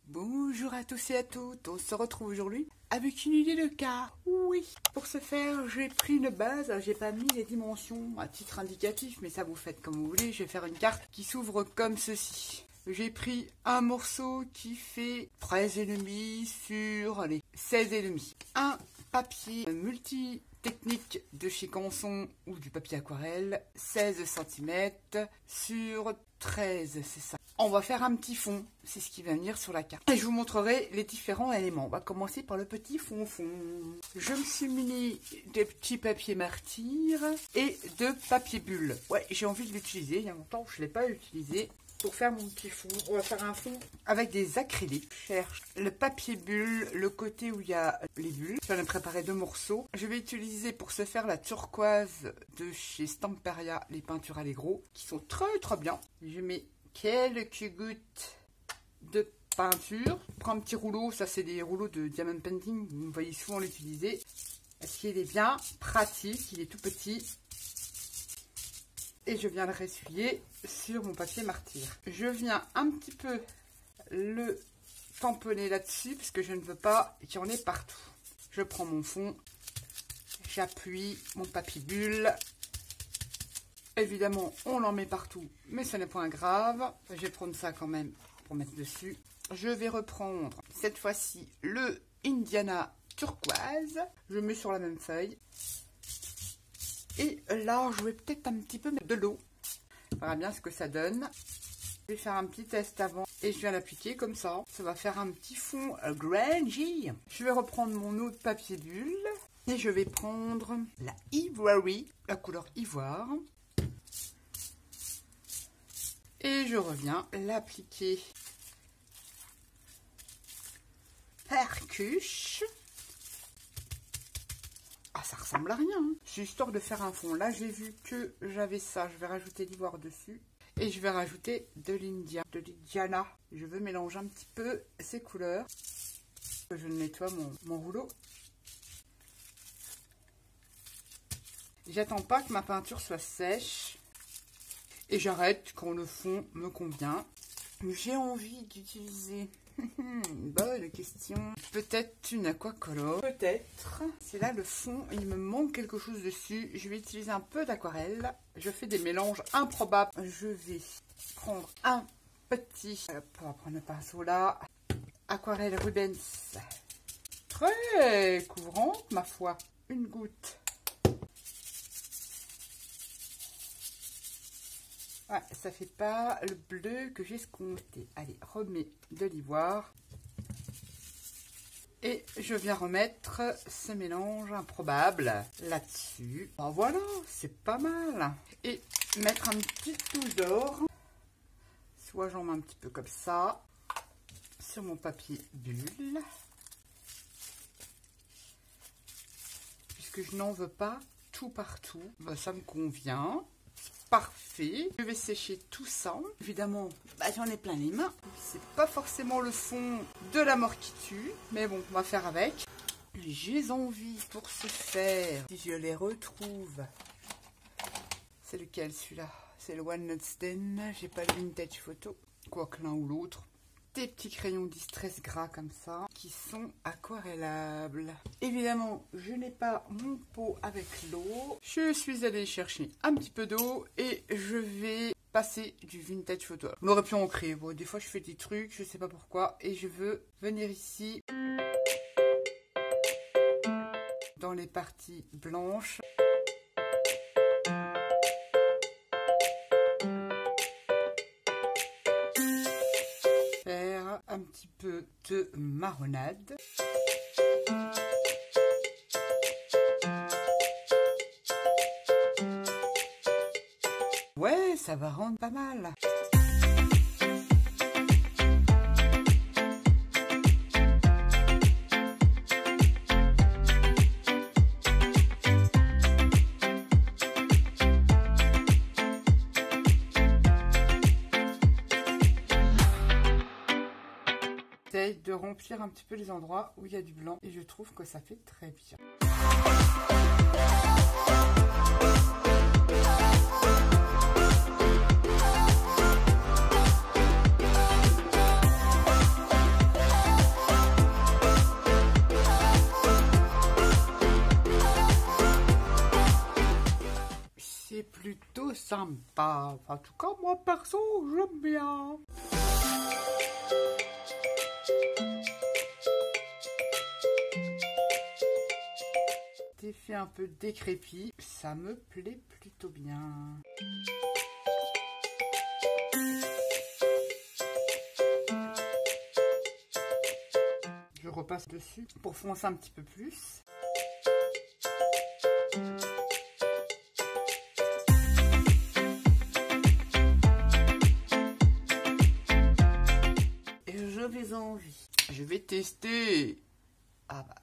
Bonjour à tous et à toutes, on se retrouve aujourd'hui avec une idée de carte. Oui, pour ce faire, j'ai pris une base, j'ai pas mis les dimensions à titre indicatif, mais ça vous faites comme vous voulez. Je vais faire une carte qui s'ouvre comme ceci. J'ai pris un morceau qui fait 13,5 sur les 16,5. Un papier multi-technique de chez Canson ou du papier aquarelle, 16 cm sur 13, c'est ça. On va faire un petit fond, c'est ce qui va venir sur la carte. Et je vous montrerai les différents éléments. On va commencer par le petit fond. Je me suis muni des petits papiers martyrs et de papier bulle. Ouais, j'ai envie de l'utiliser. Il y a longtemps que je ne l'ai pas utilisé. Pour faire mon petit fond, on va faire un fond avec des acryliques. Je cherche le papier bulle, le côté où il y a les bulles. Je vais en préparer 2 morceaux. Je vais utiliser pour ce faire la turquoise de chez Stamperia, les peintures Allegro, qui sont très bien. Je mets quelques gouttes de peinture. Je prends un petit rouleau, ça c'est des rouleaux de diamond painting, vous me voyez souvent l'utiliser. Est-ce qu'il est bien pratique, il est tout petit. Et je viens le ressuyer sur mon papier martyr. Je viens un petit peu le tamponner là-dessus parce que je ne veux pas qu'il y en ait partout. Je prends mon fond, j'appuie mon papier bulle. Évidemment, on l'en met partout, mais ce n'est point grave. Je vais prendre ça quand même pour mettre dessus. Je vais reprendre cette fois-ci le Indiana turquoise. Je mets sur la même feuille. Et là, je vais peut-être un petit peu mettre de l'eau. On verra bien ce que ça donne. Je vais faire un petit test avant et je viens l'appliquer comme ça. Ça va faire un petit fond grungy. Je vais reprendre mon autre papier bulle. Et je vais prendre la Ivory, la couleur ivoire. Et je reviens l'appliquer percuche. Ah, ça ressemble à rien. Hein. C'est histoire de faire un fond. Là, j'ai vu que j'avais ça. Je vais rajouter l'ivoire dessus. Et je vais rajouter de l'Indiana. Je veux mélanger un petit peu ces couleurs. Je nettoie mon rouleau. J'attends pas que ma peinture soit sèche. Et j'arrête quand le fond me convient. J'ai envie d'utiliser... Bonne question. Peut-être une aquacolor. Peut-être. C'est là le fond. Il me manque quelque chose dessus. Je vais utiliser un peu d'aquarelle. Je fais des mélanges improbables. Je vais prendre un petit... On va prendre le pinceau là. Aquarelle Rubens. Très couvrante, ma foi. Une goutte. Ouais, ça fait pas le bleu que j'ai escompté. Allez, remets de l'ivoire. Et je viens remettre ce mélange improbable là-dessus. Ben voilà, c'est pas mal. Et mettre un petit touche d'or. Soit j'en mets un petit peu comme ça. Sur mon papier bulle. Puisque je n'en veux pas tout partout. Ben, ça me convient. Parfait. Je vais sécher tout ça. Évidemment, j'en ai plein les mains. C'est pas forcément le fond de la mort qui tue. Mais bon, on va faire avec. J'ai envie pour ce faire. Si je les retrouve. C'est lequel celui-là? C'est le One Night Stand. J'ai pas le vintage photo. Quoique l'un ou l'autre. Des petits crayons distress gras comme ça. Qui sont aquarellables. Évidemment, je n'ai pas mon pot avec l'eau. Je suis allée chercher un petit peu d'eau. Et je vais passer du vintage photo. On aurait pu en créer. Bon, des fois, je fais des trucs. Je sais pas pourquoi. Et je veux venir ici. Dans les parties blanches. Un petit peu de marronnade. Ouais, ça va rendre pas mal. De remplir un petit peu les endroits où il y a du blanc et je trouve que ça fait très bien. sympa. Enfin, en tout cas, moi, perso, j'aime bien. Fait un peu décrépit, ça me plaît plutôt bien. Je repasse dessus pour foncer un petit peu plus. Et je vais tester. Ah bah.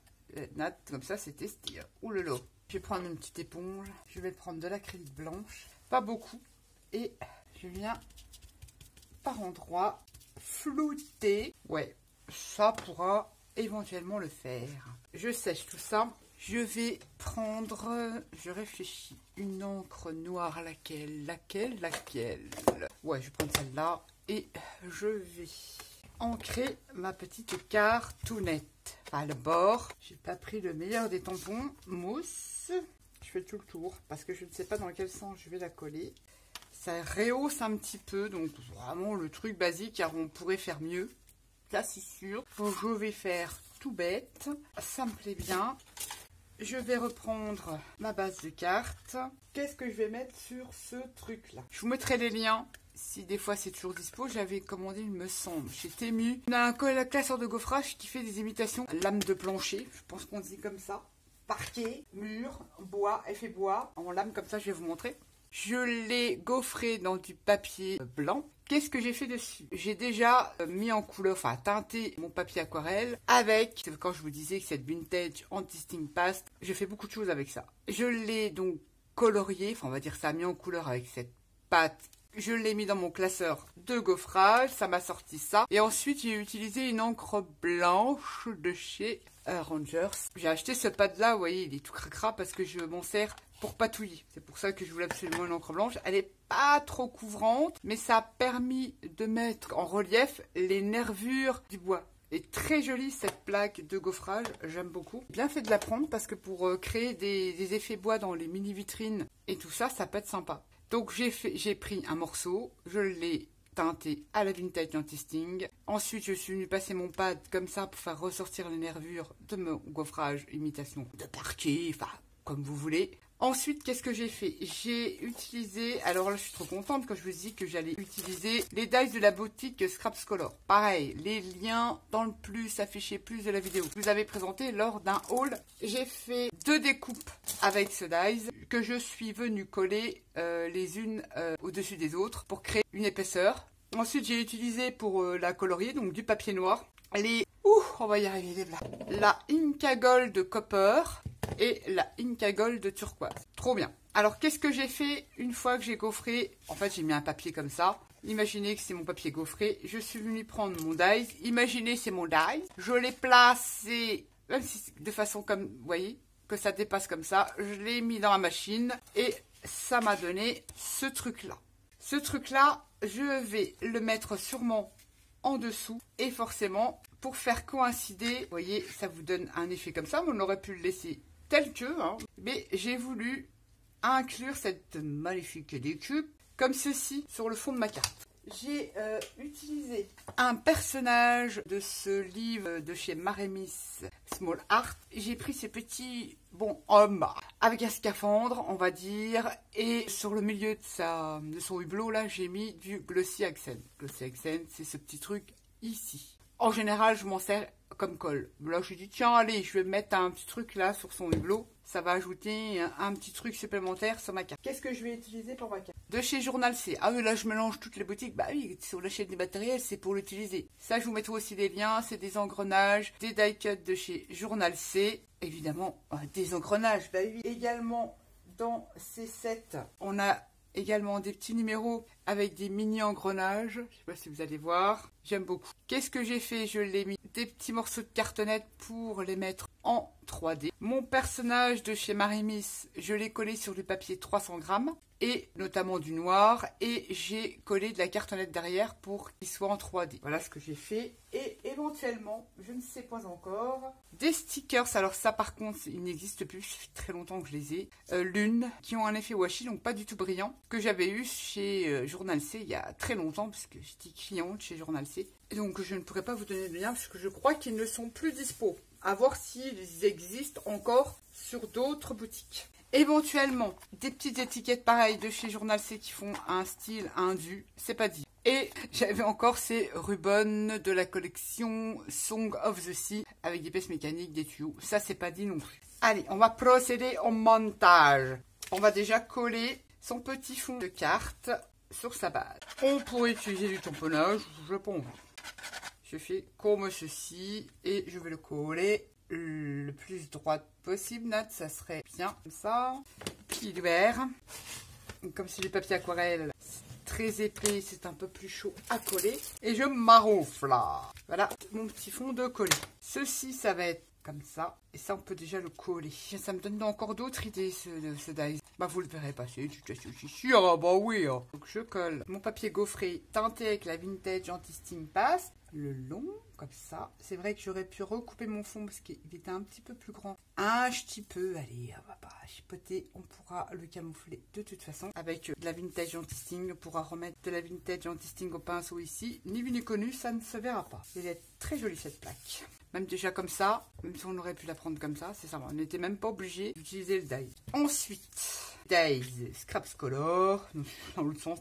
Nat, comme ça c'est testé. Ouh là là. Je vais prendre une petite éponge. Je vais prendre de l'acrylique blanche. Pas beaucoup. Et je viens par endroits flouter. Ouais, ça pourra éventuellement le faire. Je sèche tout ça. Je vais prendre, je réfléchis, une encre noire. Laquelle Ouais, je vais prendre celle-là. Et je vais ancrer ma petite cartounette. À le bord, j'ai pas pris le meilleur des tampons, mousse. Je fais tout le tour parce que je ne sais pas dans quel sens je vais la coller. Ça rehausse un petit peu, donc vraiment le truc basique, car on pourrait faire mieux. Là, c'est sûr. Je vais faire tout bête. Ça me plaît bien. Je vais reprendre ma base de cartes. Qu'est-ce que je vais mettre sur ce truc-là? Je vous mettrai les liens. Si des fois c'est toujours dispo, j'avais commandé, il me semble, chez Temu. On a un classeur de gaufrage qui fait des imitations lame de plancher, je pense qu'on dit comme ça. Parquet, mur, bois, effet bois, en lame comme ça, je vais vous montrer. Je l'ai gaufré dans du papier blanc. Qu'est-ce que j'ai fait dessus? J'ai déjà mis en couleur, enfin teinté mon papier aquarelle avec, quand je vous disais que cette vintage anti-sting paste, je fais beaucoup de choses avec ça. Je l'ai donc colorié, enfin on va dire ça, mis en couleur avec cette pâte. Je l'ai mis dans mon classeur de gaufrage, ça m'a sorti ça. Et ensuite, j'ai utilisé une encre blanche de chez Rangers. J'ai acheté ce pad-là, vous voyez, il est tout cracra parce que je m'en sers pour patouiller. C'est pour ça que je voulais absolument une encre blanche. Elle n'est pas trop couvrante, mais ça a permis de mettre en relief les nervures du bois. Et très jolie cette plaque de gaufrage, j'aime beaucoup. Bien fait de la prendre parce que pour créer des effets bois dans les mini vitrines et tout ça, ça peut être sympa. Donc j'ai pris un morceau, je l'ai teinté à la vintage anti-sting. Ensuite, je suis venue passer mon pad comme ça pour faire ressortir les nervures de mon gaufrage, imitation de parquet, enfin, comme vous voulez. Ensuite, qu'est-ce que j'ai fait? J'ai utilisé, alors là je suis trop contente quand je vous dis que j'allais utiliser les dies de la boutique Scraps Color. Pareil, les liens dans le plus, affiché plus de la vidéo. Je vous avais présenté lors d'un haul. J'ai fait 2 découpes avec ce dies que je suis venue coller les unes au-dessus des autres pour créer une épaisseur. Ensuite, j'ai utilisé pour la colorier, donc du papier noir, on va y arriver, la Inca Gold Copper et la Inca Gold Turquoise. Trop bien. Alors, qu'est-ce que j'ai fait une fois que j'ai gaufré? En fait, j'ai mis un papier comme ça. Imaginez que c'est mon papier gaufré. Je suis venue prendre mon dies. Imaginez, c'est mon dies. Je l'ai placé, même si de façon comme, vous voyez, que ça dépasse comme ça. Je l'ai mis dans la machine et ça m'a donné ce truc-là. Ce truc-là, je vais le mettre sûrement en dessous et forcément pour faire coïncider, vous voyez, ça vous donne un effet comme ça. On aurait pu le laisser tel que, hein, mais j'ai voulu inclure cette maléfique découpe comme ceci sur le fond de ma carte. J'ai utilisé un personnage de ce livre de chez Maremis Small Art. J'ai pris ces petits hommes avec un scaphandre, on va dire, et sur le milieu de son hublot, là, j'ai mis du Glossy Accent. Glossy Accent, c'est ce petit truc ici. En général, je m'en sers comme colle. Là, je dis, tiens, allez, je vais mettre un petit truc là sur son hublot. Ça va ajouter un petit truc supplémentaire sur ma carte. Qu'est-ce que je vais utiliser pour ma carte? De chez Journal C. Ah oui, là, je mélange toutes les boutiques. Bah oui, sur la chaîne des matériels, c'est pour l'utiliser. Ça, je vous mettrai aussi des liens. C'est des engrenages, des die cuts de chez Journal C. Évidemment, des engrenages. Bah oui. Également, dans ces sets, on a également des petits numéros avec des mini engrenages. Je ne sais pas si vous allez voir. J'aime beaucoup. Qu'est-ce que j'ai fait? Je l'ai mis des petits morceaux de cartonnette pour les mettre en 3D. Mon personnage de chez Maremis, je l'ai collé sur du papier 300 grammes. et notamment du noir. Et j'ai collé de la cartonnette derrière pour qu'il soit en 3D. Voilà ce que j'ai fait. Et éventuellement, je ne sais pas encore, des stickers. Alors ça par contre, il n'existe plus, ça fait très longtemps que je les ai. L'une, qui ont un effet washi, donc pas du tout brillant, que j'avais eu chez Journal C il y a très longtemps, parce que j'étais cliente chez Journal C. Et donc je ne pourrais pas vous donner de lien, parce que je crois qu'ils ne sont plus dispo. À voir s'ils existent encore sur d'autres boutiques. Éventuellement, des petites étiquettes pareilles de chez Journal C qui font un style, un du, c'est pas dit. Et j'avais encore ces rubans de la collection Song of the Sea avec des pièces mécaniques, des tuyaux. Ça, c'est pas dit non plus. Allez, on va procéder au montage. On va déjà coller son petit fond de carte sur sa base. On pourrait utiliser du tamponnage, je pense. Je fais comme ceci et je vais le coller le plus droit possible. Nat, ça serait bien comme ça. Puis vert. Comme c'est du papier aquarelle, c'est très épais, c'est un peu plus chaud à coller. Et je m'arronfle là. Voilà mon petit fond de coller. Ceci, ça va être comme ça. Et ça, on peut déjà le coller. Ça me donne encore d'autres idées, ce dies. Bah, vous le verrez passer, je suis sûre. Ah bah oui. Hein. Donc, je colle mon papier gaufré teinté avec la Vintage Anti-Steam Paste. Le long, comme ça. C'est vrai que j'aurais pu recouper mon fond parce qu'il était un petit peu plus grand. Un petit peu, allez, on va pas chipoter. On pourra le camoufler de toute façon. Avec de la Vintage Anti-Sting, on pourra remettre de la Vintage Anti-Sting au pinceau ici. Ni vu ni connu, ça ne se verra pas. Elle est très jolie cette plaque. Même déjà comme ça, même si on aurait pu la prendre comme ça, c'est ça. On n'était même pas obligé d'utiliser le dies. Ensuite, dies Scraps Color. Dans l'autre sens,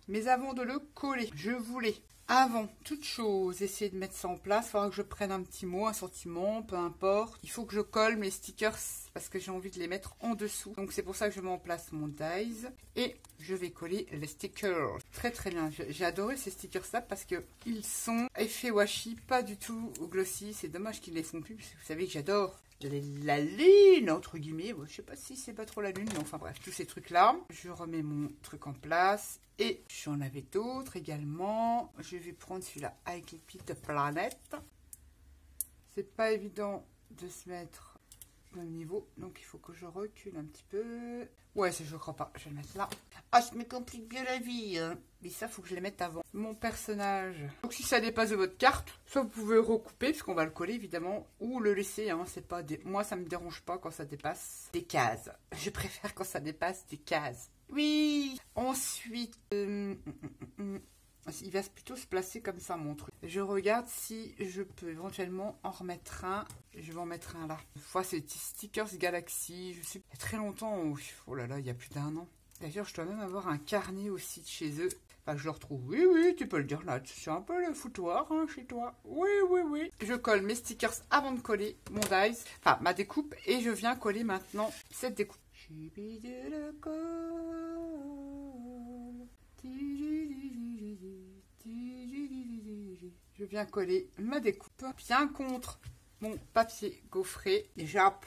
mais avant de le coller, je voulais... Avant toute chose, essayer de mettre ça en place. Il faudra que je prenne un petit mot, un sentiment, peu importe. Il faut que je colle mes stickers parce que j'ai envie de les mettre en dessous. Donc c'est pour ça que je mets en place mon dies. Et je vais coller les stickers. Très très bien. J'ai adoré ces stickers là parce que ils sont effet washi, pas du tout glossy. C'est dommage qu'ils les font plus parce que vous savez que j'adore la lune, entre guillemets. Bon, je sais pas si c'est pas trop la lune, mais enfin bref, tous ces trucs-là. Je remets mon truc en place. Et j'en avais d'autres également. Je vais prendre celui-là avec les petites planètes. C'est pas évident de se mettre au même niveau. Donc il faut que je recule un petit peu. Ouais, ça je crois pas. Je vais le mettre là. Ah, ça me complique bien la vie. Hein. Mais ça, faut que je les mette avant. Mon personnage. Donc si ça dépasse de votre carte, soit vous pouvez recouper, puisqu'on va le coller évidemment, ou le laisser. Hein. C'est pas des... Moi, ça me dérange pas quand ça dépasse des cases. Je préfère quand ça dépasse des cases. Oui. Ensuite, il va plutôt se placer comme ça, mon truc. Je regarde si je peux éventuellement en remettre un. Je vais en mettre un là. Une fois, c'est des petits stickers Galaxy. Je sais, il y a très longtemps. Oh là là, il y a plus d'1 an. D'ailleurs, je dois même avoir un carnet aussi de chez eux. Enfin, je le retrouve. Oui, oui, tu peux le dire là. C'est un peu le foutoir hein, chez toi. Oui, oui, oui. Je colle mes stickers avant de coller mon dies. Enfin, ma découpe. Et je viens coller maintenant cette découpe. Je viens coller ma découpe bien contre mon papier gaufré. Déjà,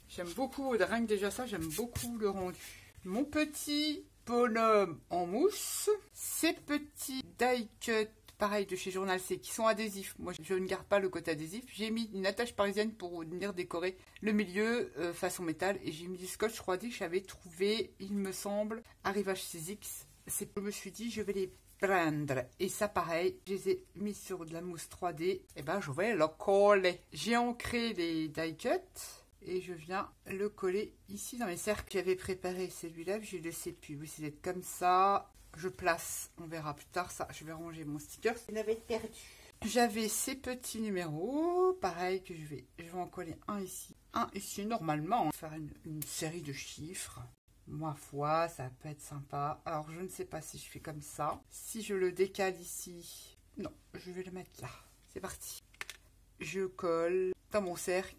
j'aime beaucoup, rien que déjà ça, j'aime beaucoup le rendu. Mon petit bonhomme en mousse. Ces petits die cut, pareil de chez Journal C, qui sont adhésifs. Moi, je ne garde pas le côté adhésif. J'ai mis une attache parisienne pour venir décorer le milieu façon métal. Et j'ai mis du scotch 3D que j'avais trouvé, il me semble, à Rivage 6X. Je me suis dit, je vais les prendre. Et ça, pareil, je les ai mis sur de la mousse 3D. Et ben, je vais le coller. J'ai ancré les die cut. Et je viens le coller ici dans les cercles. J'avais préparé celui-là, je ne sais plus. Oui, c'est comme ça. Je place, on verra plus tard ça. Je vais ranger mon sticker. Il avait perdu. J'avais ces petits numéros. Pareil que je vais en coller un ici. Un ici, normalement. Faire une série de chiffres. Ma foi, ça peut être sympa. Alors, je ne sais pas si je fais comme ça. Si je le décale ici. Non, je vais le mettre là. C'est parti. Je colle dans mon cercle.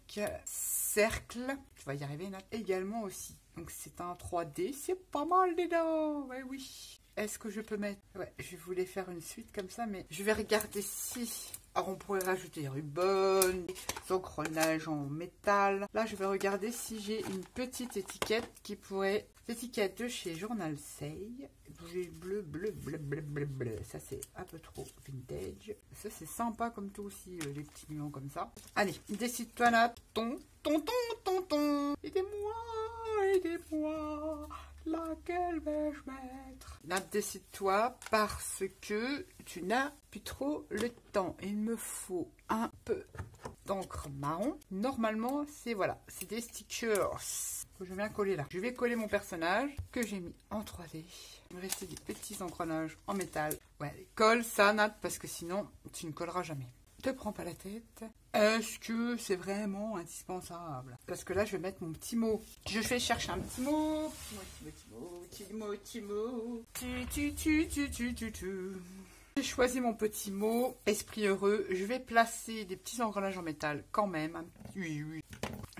Tu vas y arriver, Nat. Également aussi. Donc, c'est un 3D. C'est pas mal dedans. Ouais, oui. Est-ce que je peux mettre... Ouais, je voulais faire une suite comme ça, mais je vais regarder si... Alors, on pourrait rajouter des rubans, des engrenages en métal. Là, je vais regarder si j'ai une petite étiquette qui pourrait... L'étiquette de chez Journal C. Bleu, bleu, bleu, bleu, bleu, bleu. Ça, c'est un peu trop vintage. Ça, c'est sympa comme tout aussi, les petits millions comme ça. Allez, décide-toi là. Ton. Aidez-moi, aidez-moi. Laquelle vais-je mettre? Là, décide-toi parce que tu n'as plus trop le temps. Il me faut un peu d'encre marron. Normalement, c'est voilà, c'est des stickers que je viens coller là. Je vais coller mon personnage que j'ai mis en 3D. Il me restait des petits engrenages en métal. Ouais, colle ça, Nat, parce que sinon, tu ne colleras jamais. Te prends pas la tête. Est-ce que c'est vraiment indispensable? Parce que là, je vais mettre mon petit mot. Je vais chercher un petit mot. Petit mot. J'ai choisi mon petit mot. Esprit heureux. Je vais placer des petits engrenages en métal quand même. Oui, oui.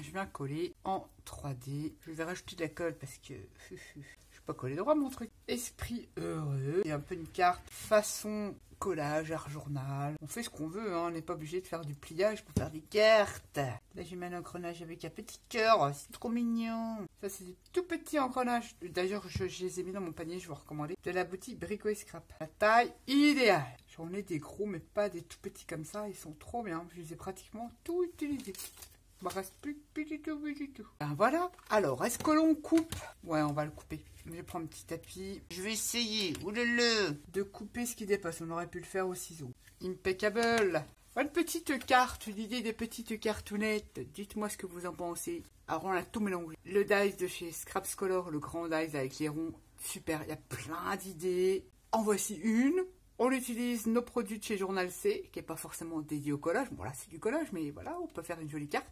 Je viens coller en 3D. Je vais rajouter de la colle parce que je ne vais pas coller droit mon truc. Esprit heureux. Et un peu une carte façon collage, art journal. On fait ce qu'on veut, hein. On n'est pas obligé de faire du pliage pour faire des cartes. Là, j'ai mis un engrenage avec un petit cœur. C'est trop mignon. Ça, c'est des tout petits engrenages. D'ailleurs, je les ai mis dans mon panier. Je vais vous recommander. De la boutique Brico et Scrap. La taille idéale. J'en ai des gros, mais pas des tout petits comme ça. Ils sont trop bien. Je les ai pratiquement tout utilisés. Il ne me reste plus du tout. Ben voilà. Alors, est-ce que l'on coupe? Ouais, on va le couper. Je prends un petit tapis. Je vais essayer, de couper ce qui dépasse. On aurait pu le faire au ciseau. Impeccable. Une petite carte, une idée des petites cartounettes. Dites-moi ce que vous en pensez. Alors, on a tout mélangé. Le dice de chez Scraps Color, le grand dice avec les ronds. Super, il y a plein d'idées. En voici une. On utilise nos produits de chez Journal C, qui n'est pas forcément dédié au collage. Bon, là, c'est du collage, mais voilà, on peut faire une jolie carte.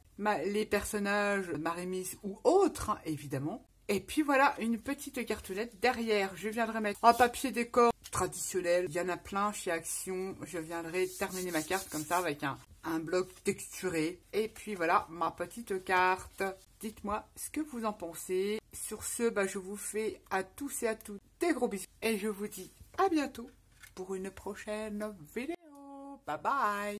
Les personnages, Marémis ou autres, hein, évidemment. Et puis voilà, une petite cartonnette. Derrière, je viendrai mettre un papier décor traditionnel. Il y en a plein chez Action. Je viendrai terminer ma carte comme ça avec un bloc texturé. Et puis voilà, ma petite carte. Dites-moi ce que vous en pensez. Sur ce, je vous fais à tous et à toutes des gros bisous. Et je vous dis à bientôt pour une prochaine vidéo. Bye bye.